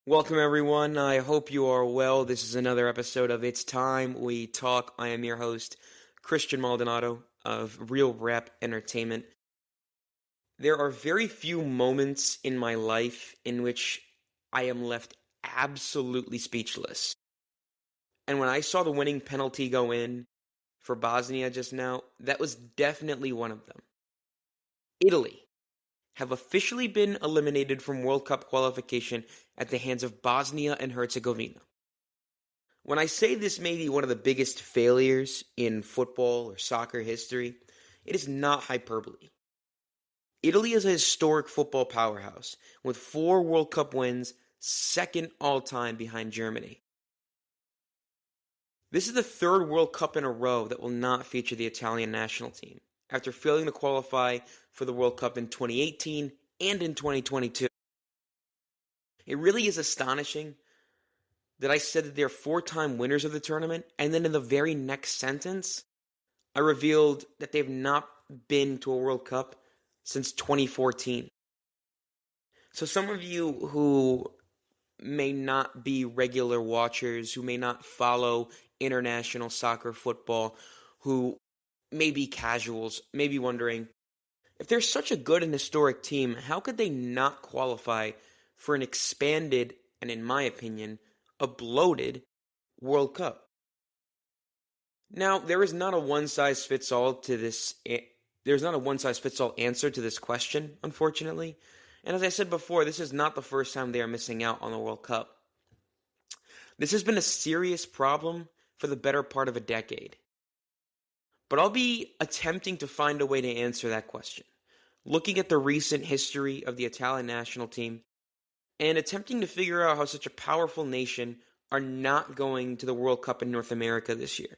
Welcome, everyone. I hope you are well. This is another episode of It's Time We Talk. I am your host, Christian Maldonado of Real Rap Entertainment. There are very few moments in my life in which I am left absolutely speechless. And when I saw the winning penalty go in for Bosnia just now, that was definitely one of them. Italy have officially been eliminated from World Cup qualification at the hands of Bosnia and Herzegovina. When I say this may be one of the biggest failures in football or soccer history, it is not hyperbole. Italy is a historic football powerhouse with 4 World Cup wins, second all-time behind Germany. This is the 3rd World Cup in a row that will not feature the Italian national team, after failing to qualify for the World Cup in 2018 and in 2022. It really is astonishing that I said that they're 4-time winners of the tournament, and then in the very next sentence, I revealed that they've not been to a World Cup since 2014. So some of you who may not be regular watchers, who may not follow international soccer football, who may be casuals, may be wondering, if they're such a good and historic team, how could they not qualify for an expanded, and in my opinion, a bloated World Cup? Now, there is not a one-size-fits-all to this. There's not a one-size-fits-all answer to this question, unfortunately. And as I said before, this is not the first time they are missing out on the World Cup. This has been a serious problem for the better part of a decade. But I'll be attempting to find a way to answer that question, looking at the recent history of the Italian national team and attempting to figure out how such a powerful nation are not going to the World Cup in North America this year,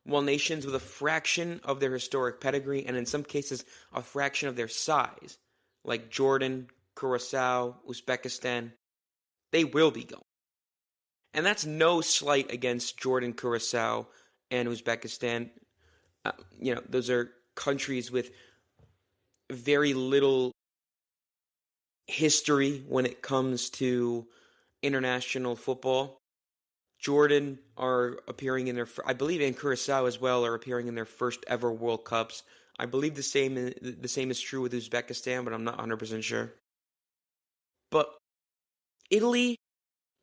while nations with a fraction of their historic pedigree and in some cases a fraction of their size, like Jordan, Curacao, Uzbekistan, they will be going. And that's no slight against Jordan, Curacao, and Uzbekistan. Those are countries with very little history when it comes to international football. Jordan are appearing in I believe in Curacao as well, are appearing in their first ever World Cups. I believe the same is true with Uzbekistan, but I'm not 100% sure. But Italy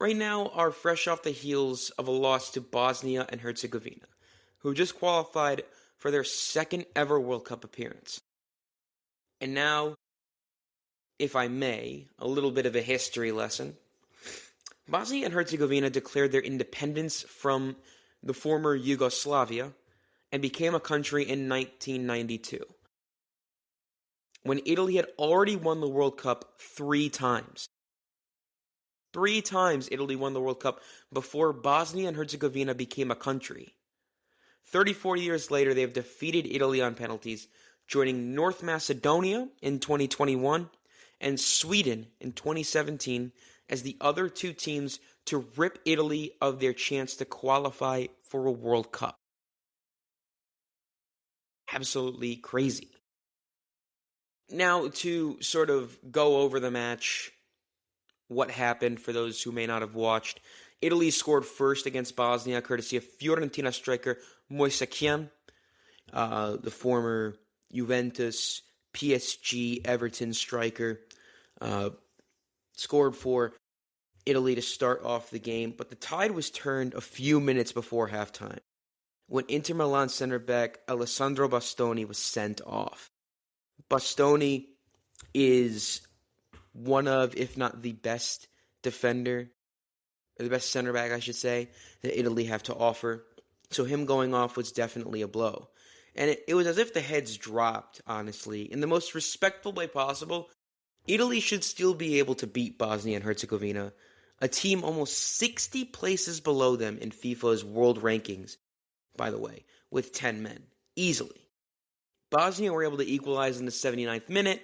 right now are fresh off the heels of a loss to Bosnia and Herzegovina, who just qualified for their second ever World Cup appearance. And now, if I may, a little bit of a history lesson. Bosnia and Herzegovina declared their independence from the former Yugoslavia and became a country in 1992, when Italy had already won the World Cup 3 times. 3 times Italy won the World Cup before Bosnia and Herzegovina became a country. 34 years later, they have defeated Italy on penalties, joining North Macedonia in 2021 and Sweden in 2017 as the other 2 teams to rip Italy of their chance to qualify for a World Cup. Absolutely crazy. Now, to sort of go over the match, what happened for those who may not have watched, Italy scored first against Bosnia, courtesy of Fiorentina striker Moise Kean, the former Juventus, PSG, Everton striker, scored for Italy to start off the game, but the tide was turned a few minutes before halftime, when Inter Milan center back Alessandro Bastoni was sent off. Bastoni is one of, if not the best defender, or the best center back, I should say, that Italy have to offer. So him going off was definitely a blow. And it was as if the heads dropped, honestly. In the most respectful way possible, Italy should still be able to beat Bosnia and Herzegovina, a team almost 60 places below them in FIFA's world rankings, by the way, with 10 men, easily. Bosnia were able to equalize in the 79th minute,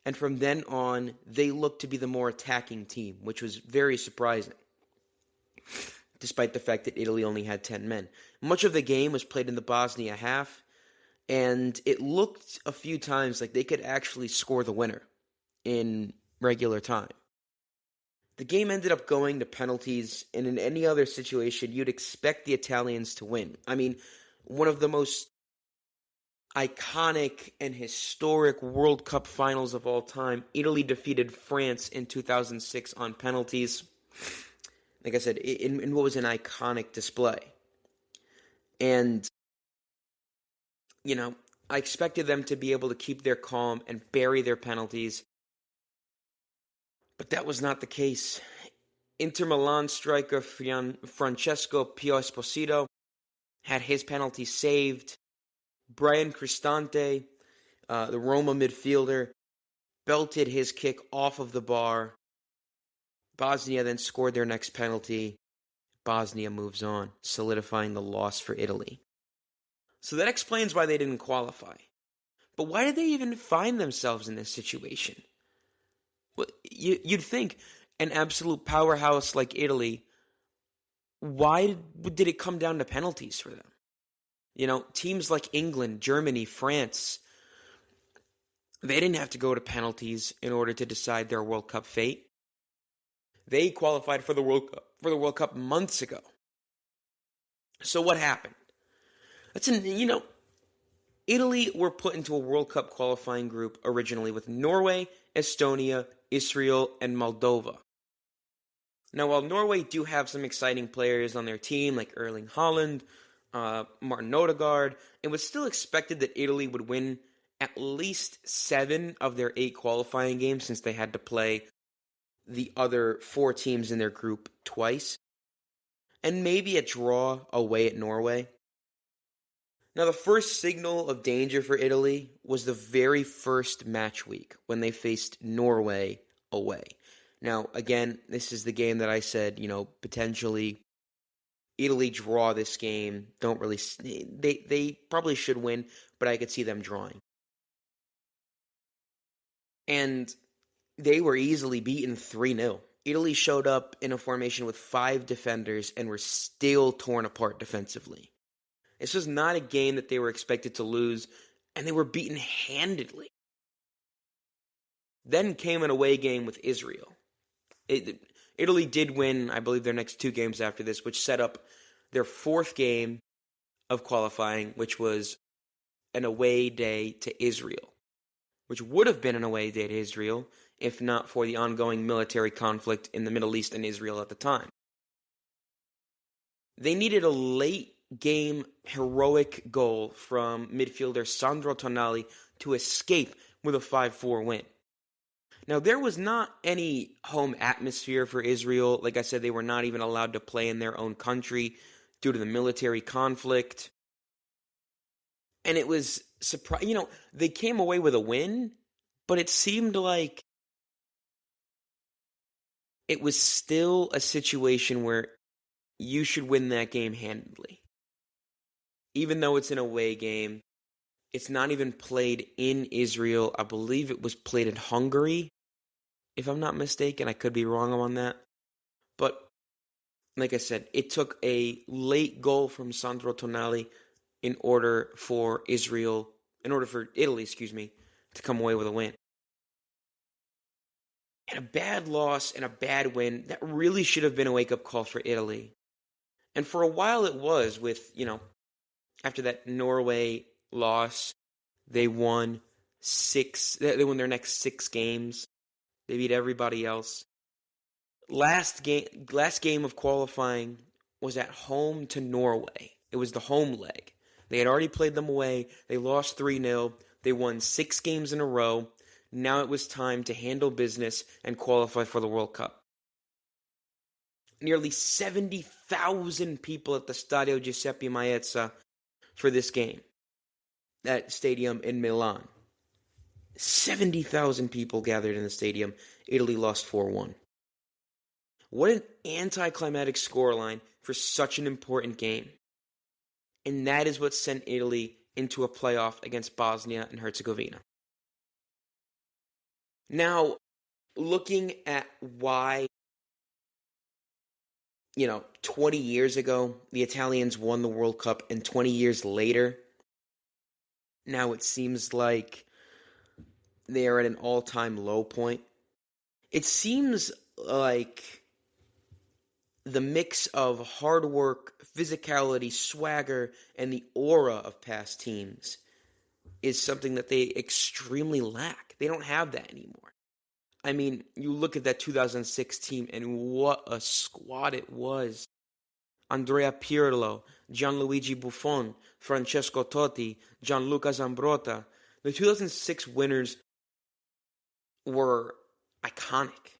and from then on, they looked to be the more attacking team, which was very surprising, despite the fact that Italy only had 10 men. Much of the game was played in the Bosnia half, and it looked a few times like they could actually score the winner in regular time. The game ended up going to penalties, and in any other situation, you'd expect the Italians to win. I mean, one of the most iconic and historic World Cup finals of all time, Italy defeated France in 2006 on penalties. Like I said, in what was an iconic display. And, I expected them to be able to keep their calm and bury their penalties. But that was not the case. Inter Milan striker Francesco Pio Esposito had his penalty saved. Brian Cristante, the Roma midfielder, belted his kick off of the bar. Bosnia then scored their next penalty. Bosnia moves on, solidifying the loss for Italy. So that explains why they didn't qualify. But why did they even find themselves in this situation? Well, you'd think an absolute powerhouse like Italy, why did it come down to penalties for them? Teams like England, Germany, France, they didn't have to go to penalties in order to decide their World Cup fate. They qualified for the World Cup months ago. So what happened? Italy were put into a World Cup qualifying group originally with Norway, Estonia, Israel, and Moldova. Now, while Norway do have some exciting players on their team, like Erling Haaland, Martin Odegaard, it was still expected that Italy would win at least 7 of their 8 qualifying games, since they had to play the other 4 teams in their group twice, and maybe a draw away at Norway. Now, the first signal of danger for Italy was the very first match week when they faced Norway away. Now, again, this is the game that I said, potentially Italy draw this game. They probably should win, but I could see them drawing. And they were easily beaten 3-0. Italy showed up in a formation with 5 defenders and were still torn apart defensively. This was not a game that they were expected to lose, and they were beaten handedly. Then came an away game with Israel. Italy did win, I believe, their next 2 games after this, which set up their 4th game of qualifying, which was an away day to Israel, which would have been an away day to Israel if not for the ongoing military conflict in the Middle East and Israel at the time. They needed a late game heroic goal from midfielder Sandro Tonali to escape with a 5-4 win. Now, there was not any home atmosphere for Israel. Like I said, they were not even allowed to play in their own country due to the military conflict. And it was surprising. They came away with a win, but it seemed like it was still a situation where you should win that game handedly. Even though it's an away game, it's not even played in Israel. I believe it was played in Hungary, if I'm not mistaken. I could be wrong on that. But, like I said, it took a late goal from Sandro Tonali in order for Italy, to come away with a win. And a bad loss and a bad win, that really should have been a wake-up call for Italy. And for a while it was with, after that Norway loss, they won their next 6 games. They beat everybody else. Last game of qualifying was at home to Norway. It was the home leg. They had already played them away. They lost 3-0. They won 6 games in a row. Now it was time to handle business and qualify for the World Cup. Nearly 70,000 people at the Stadio Giuseppe Meazza for this game. That stadium in Milan. 70,000 people gathered in the stadium. Italy lost 4-1. What an anticlimactic scoreline for such an important game. And that is what sent Italy into a playoff against Bosnia and Herzegovina. Now, looking at why, 20 years ago, the Italians won the World Cup, and 20 years later, now it seems like they are at an all-time low point. It seems like the mix of hard work, physicality, swagger, and the aura of past teams is something that they extremely lack. They don't have that anymore. I mean, you look at that 2006 team and what a squad it was. Andrea Pirlo, Gianluigi Buffon, Francesco Totti, Gianluca Zambrotta. The 2006 winners were iconic.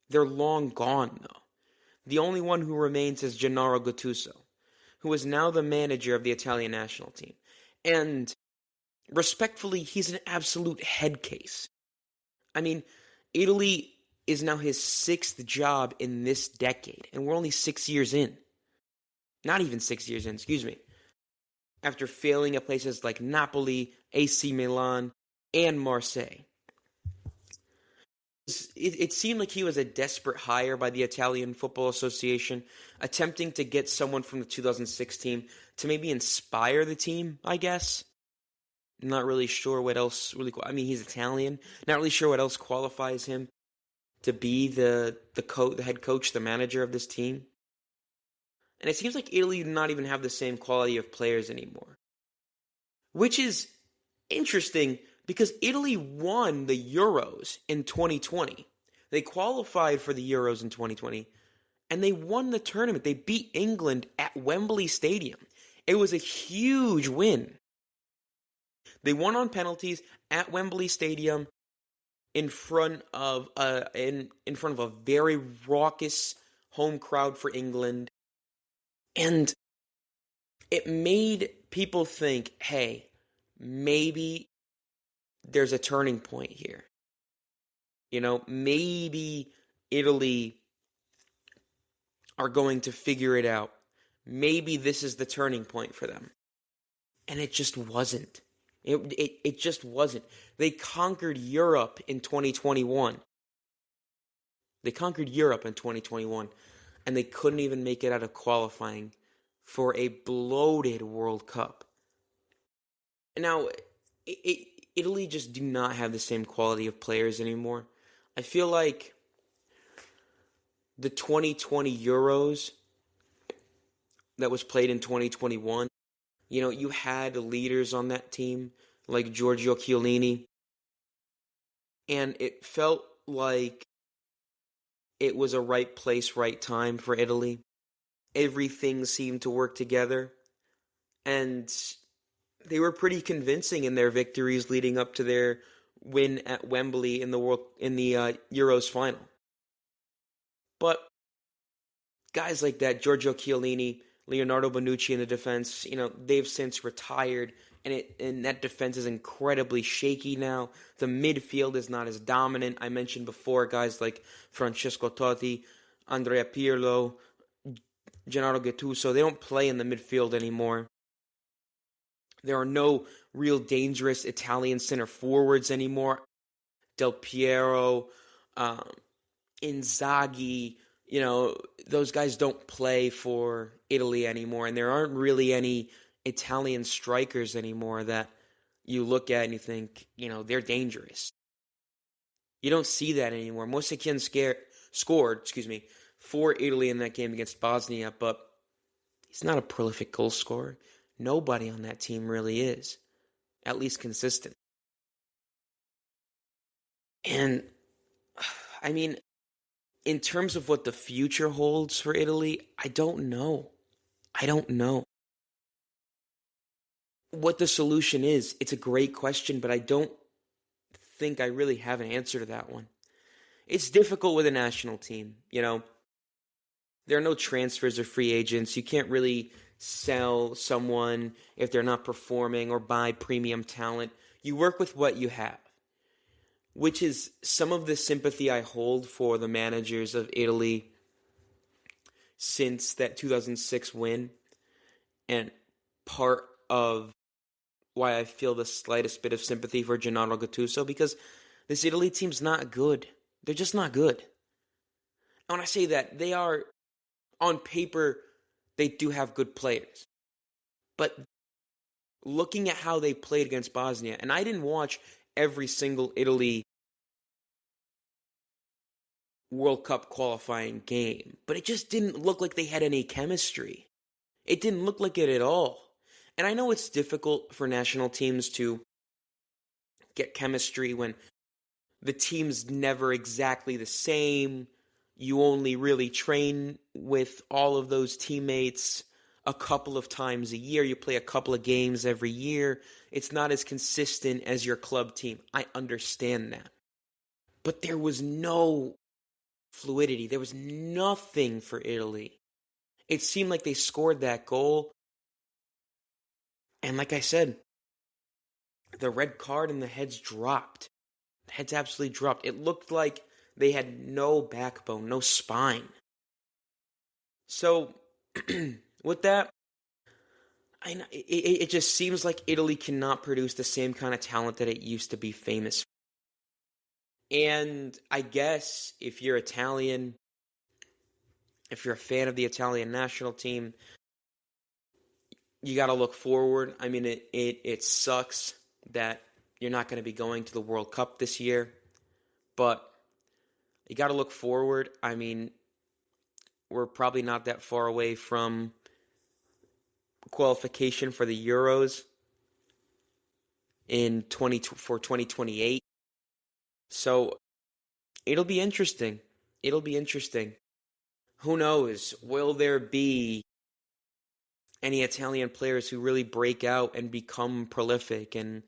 They're long gone, though. The only one who remains is Gennaro Gattuso, who is now the manager of the Italian national team. And respectfully, he's an absolute head case. I mean, Italy is now his 6th job in this decade, and we're only 6 years in. Not even 6 years in, excuse me. After failing at places like Napoli, AC Milan, and Marseille. It seemed like he was a desperate hire by the Italian Football Association, attempting to get someone from the 2006 team to maybe inspire the team, I guess. Not really sure what else really. I mean, he's Italian. Not really sure what else qualifies him to be the head coach, the manager of this team. And it seems like Italy do not even have the same quality of players anymore, which is interesting because Italy won the Euros in 2020. They qualified for the Euros in 2020, and they won the tournament. They beat England at Wembley Stadium. It was a huge win. They won on penalties at Wembley Stadium in front of in front of a very raucous home crowd for England. And it made people think, hey, maybe there's a turning point here. You know, maybe Italy are going to figure it out. Maybe this is the turning point for them. And it just wasn't. It just wasn't. They conquered Europe in 2021. They conquered Europe in 2021, and they couldn't even make it out of qualifying for a bloated World Cup. Now, Italy just do not have the same quality of players anymore. I feel like the 2020 Euros that was played in 2021, you know, you had leaders on that team like Giorgio Chiellini, and it felt like it was a right place, right time for Italy. Everything seemed to work together, and they were pretty convincing in their victories leading up to their win at Wembley in the Euros final. But guys like that, Giorgio Chiellini, Leonardo Bonucci in the defense, you know, they've since retired, and that defense is incredibly shaky now. The midfield is not as dominant. I mentioned before guys like Francesco Totti, Andrea Pirlo, Gennaro Gattuso, they don't play in the midfield anymore. There are no real dangerous Italian center forwards anymore. Del Piero, Inzaghi, you know, those guys don't play for Italy anymore, and there aren't really any Italian strikers anymore that you look at and you think, you know, they're dangerous. You don't see that anymore. Mosekin scored for Italy in that game against Bosnia, but he's not a prolific goal scorer. Nobody on that team really is, at least consistent. And, I mean, in terms of what the future holds for Italy, I don't know. What the solution is, it's a great question, but I don't think I really have an answer to that one. It's difficult with a national team, you know. There are no transfers or free agents. You can't really sell someone if they're not performing or buy premium talent. You work with what you have, which is some of the sympathy I hold for the managers of Italy since that 2006 win, and part of why I feel the slightest bit of sympathy for Gennaro Gattuso, because this Italy team's not good. They're just not good. And when I say that, they are, on paper, they do have good players. But looking at how they played against Bosnia, and I didn't watch every single Italy World Cup qualifying game, but it just didn't look like they had any chemistry. It didn't look like it at all. And I know it's difficult for national teams to get chemistry when the team's never exactly the same. You only really train with all of those teammates a couple of times a year. You play a couple of games every year. It's not as consistent as your club team. I understand that. But there was no fluidity. There was nothing for Italy. It seemed like they scored that goal. And like I said, the red card and the heads dropped. The heads absolutely dropped. It looked like they had no backbone, no spine. So, with that, it just seems like Italy cannot produce the same kind of talent that it used to be famous for. And I guess if you're Italian, if you're a fan of the Italian national team, you got to look forward. I mean, it sucks that you're not going to be going to the World Cup this year, but you got to look forward. I mean, we're probably not that far away from qualification for the Euros for 2028. So it'll be interesting. It'll be interesting. Who knows? Will there be any Italian players who really break out and become prolific and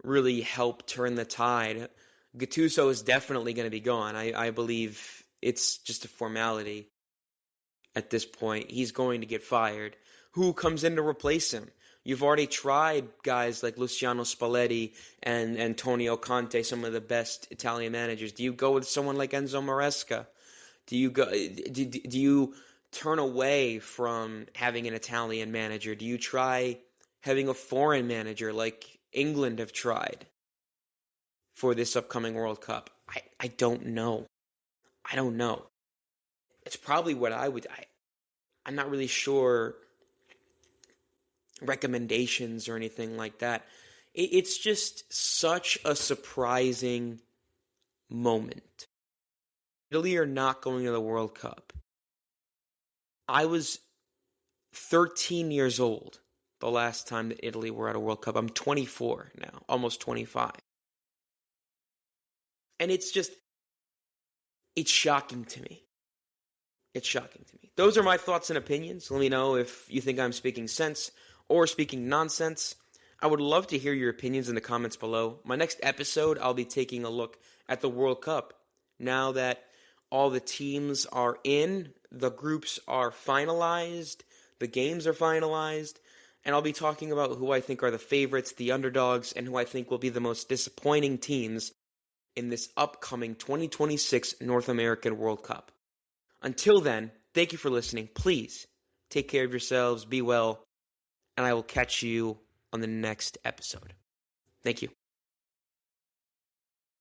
really help turn the tide? Gattuso is definitely going to be gone. I believe it's just a formality at this point. He's going to get fired. Who comes in to replace him? You've already tried guys like Luciano Spalletti and Antonio Conte, some of the best Italian managers. Do you go with someone like Enzo Maresca? Do you turn away from having an Italian manager? Do you try having a foreign manager like England have tried for this upcoming World Cup? I don't know. I don't know. It's probably what I would... I'm not really sure recommendations or anything like that. It's just such a surprising moment. Italy are not going to the World Cup. I was 13 years old the last time that Italy were at a World Cup. I'm 24 now, almost 25. And it's shocking to me. It's shocking to me. Those are my thoughts and opinions. Let me know if you think I'm speaking sense or speaking nonsense. I would love to hear your opinions in the comments below. My next episode, I'll be taking a look at the World Cup. Now that all the teams are in, the groups are finalized, the games are finalized, and I'll be talking about who I think are the favorites, the underdogs, and who I think will be the most disappointing teams in this upcoming 2026 North American World Cup. Until then, thank you for listening. Please take care of yourselves, be well, and I will catch you on the next episode. Thank you.